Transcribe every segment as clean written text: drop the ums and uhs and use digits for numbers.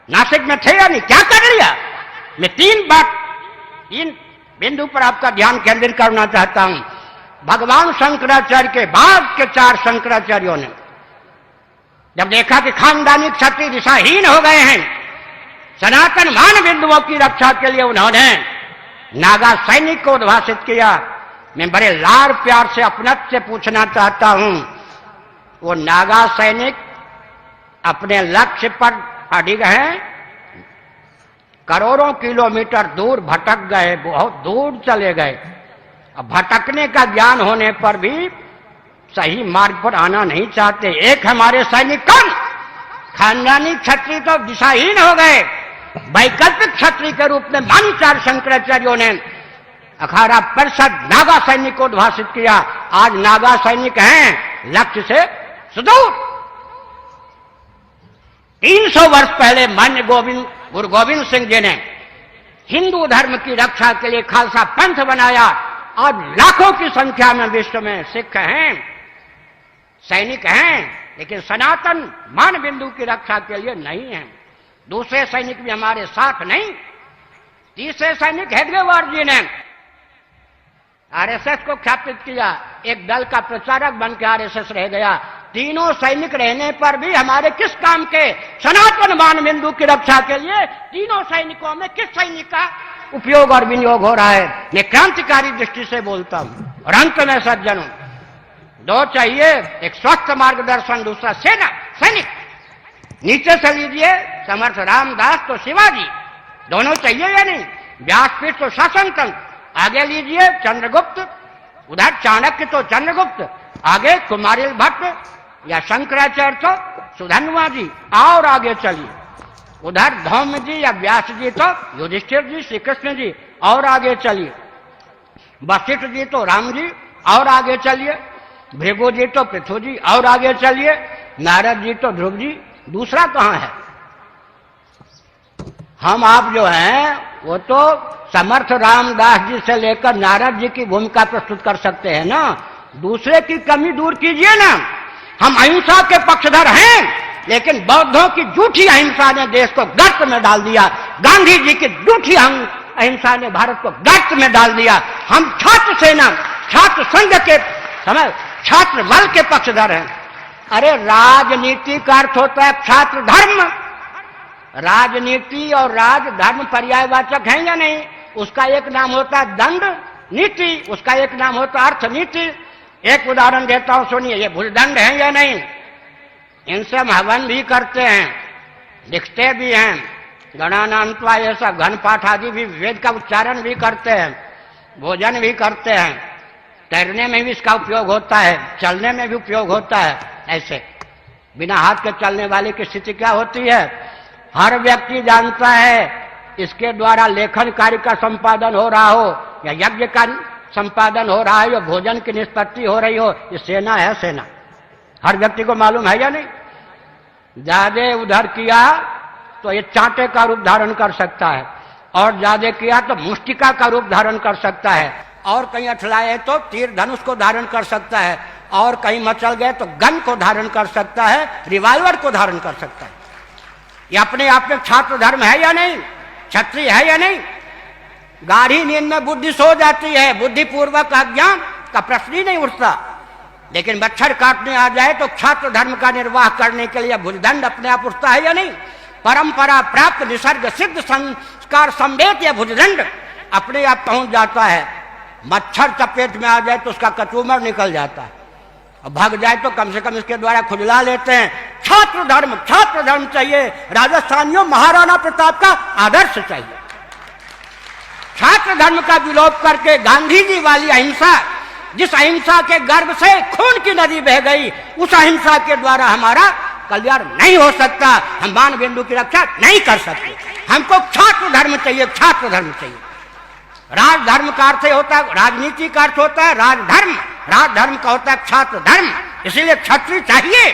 नासिक में थे या नहीं, क्या कर लिया? मैं तीन बिंदु पर आपका ध्यान केंद्रित करना चाहता हूं। भगवान शंकराचार्य के बाद के 4 शंकराचार्यों ने जब देखा कि खानदानी क्षत्रिय दिशाहीन हो गए हैं, सनातन मान बिंदुओं की रक्षा के लिए उन्होंने नागा सैनिक को उद्भाषित किया। मैं बड़े लाड़ प्यार से अपनत्व से पूछना चाहता हूं, वो नागा सैनिक अपने लक्ष्य पर अडिग हैं, करोड़ों किलोमीटर दूर भटक गए, बहुत दूर चले गए। अब भटकने का ज्ञान होने पर भी सही मार्ग पर आना नहीं चाहते। एक हमारे सैनिक कौन, खानदानी क्षत्रिय तो दिशाहीन हो गए, वैकल्पिक क्षत्रिय के रूप में मान 4 शंकराचार्यों ने अखाड़ा परिषद नागा सैनिक को उद्भाषित किया। आज नागा सैनिक हैं लक्ष्य से सुदूर। 300 वर्ष पहले मान्य गुरु गोविंद सिंह जी ने हिंदू धर्म की रक्षा के लिए खालसा पंथ बनाया। आज लाखों की संख्या में विश्व में सिख हैं, सैनिक हैं, लेकिन सनातन मान बिंदु की रक्षा के लिए नहीं है। दूसरे सैनिक भी हमारे साथ नहीं। तीसरे सैनिक हेडगेवार जी ने आरएसएस को स्थापित किया, एक दल का प्रचारक बनकर आरएसएस रह गया। तीनों सैनिक रहने पर भी हमारे किस काम के, सनातन मान बिंदु की रक्षा के लिए तीनों सैनिकों में किस सैनिक का उपयोग और विनियोग हो रहा है? मैं क्रांतिकारी दृष्टि से बोलता हूं। और अंत में सज्जनों, 2 चाहिए, एक स्वस्थ मार्गदर्शन, दूसरा सेना सैनिक। नीचे से लीजिए समर्थ रामदास तो शिवाजी, दोनों चाहिए या नहीं? व्यासपीठ तो शासन तंत्र, आगे लीजिए चंद्रगुप्त, उधर चाणक्य तो चंद्रगुप्त, आगे कुमारिल भट्ट या शंकराचार्य तो सुधन्वा जी, और आगे चलिए उधर धौम्य जी या व्यास जी तो युधिष्ठिर जी, श्री कृष्ण जी, और आगे चलिए वशिष्ठ जी तो राम जी, और आगे चलिए भृगु जी तो पृथु जी, और आगे चलिए नारद जी तो ध्रुव जी। दूसरा कहां है? हम आप जो हैं वो तो समर्थ रामदास जी से लेकर नारद जी की भूमिका प्रस्तुत कर सकते हैं ना, दूसरे की कमी दूर कीजिए ना। हम अहिंसा के पक्षधर हैं, लेकिन बौद्धों की झूठी अहिंसा ने देश को गर्त में डाल दिया, गांधी जी की झूठी अहिंसा ने भारत को गर्त में डाल दिया। हम छात्र सेना, छात्र संघ के समय छात्र बल के पक्षधर हैं। अरे राजनीति का अर्थ होता है छात्र धर्म। राजनीति और राजधर्म पर्यायवाचक हैं या नहीं? उसका एक नाम होता है दंड नीति, उसका एक नाम होता है अर्थनीति। एक उदाहरण देता हूं, सुनिए, ये भूलदंड है या नहीं? इनसे हम हवन भी करते हैं, लिखते भी हैं, गणानान्त्वा ऐसा घन पाठ आदि भी, वेद का उच्चारण भी करते हैं, भोजन भी करते हैं, तैरने में भी इसका उपयोग होता है, चलने में भी उपयोग होता है। ऐसे बिना हाथ के चलने वाले की स्थिति क्या होती है? हर व्यक्ति जानता है इसके द्वारा लेखन कार्य का संपादन हो रहा हो या यज्ञ का संपादन हो रहा है या भोजन की निष्पत्ति हो रही हो, ये सेना है। सेना हर व्यक्ति को मालूम है या नहीं? ज्यादा उधर किया तो ये चांटे का रूप धारण कर सकता है, और ज्यादा किया तो मुष्टिका का रूप धारण कर सकता है, और कहीं अठलाए तो तीर धनुष को धारण कर सकता है, और कहीं मचल गए तो गन को धारण कर सकता है, रिवॉल्वर को धारण कर सकता है। ये अपने आप में छात्र धर्म है या नहीं? क्षत्रिय है या नहीं? गाढ़ी नींद में बुद्धि सो जाती है, बुद्धिपूर्वक अज्ञान का प्रश्न ही नहीं उठता, लेकिन मच्छर काटने आ जाए तो छात्र धर्म का निर्वाह करने के लिए भुजदंड अपने आप उठता है या नहीं? परंपरा प्राप्त निसर्ग सिद्ध संस्कार संवेद या भुजदंड अपने आप पहुंच जाता है। मच्छर चपेट में आ जाए तो उसका कचूमर निकल जाता है, और भाग जाए तो कम से कम इसके द्वारा खुजला लेते हैं। छात्र धर्म चाहिए। राजस्थानियों, महाराणा प्रताप का आदर्श चाहिए। छात्र धर्म का विलोप करके गांधी जी वाली अहिंसा, जिस अहिंसा के गर्भ से खून की नदी बह गई, उस अहिंसा के द्वारा हमारा कल्याण नहीं हो सकता। हम मान बिंदु की रक्षा नहीं कर सकते। हमको छात्र धर्म चाहिए, छात्र धर्म चाहिए। राजधर्म का अर्थ होता है, राजनीति का अर्थ होता है राजधर्म, राजधर्म का होता है छात्र धर्म। इसीलिए क्षत्रिय चाहिए,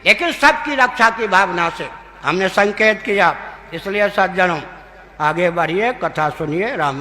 लेकिन सबकी रक्षा की भावना से हमने संकेत किया। इसलिए सज्जनों, आगे बढ़िए, कथा सुनिए। राम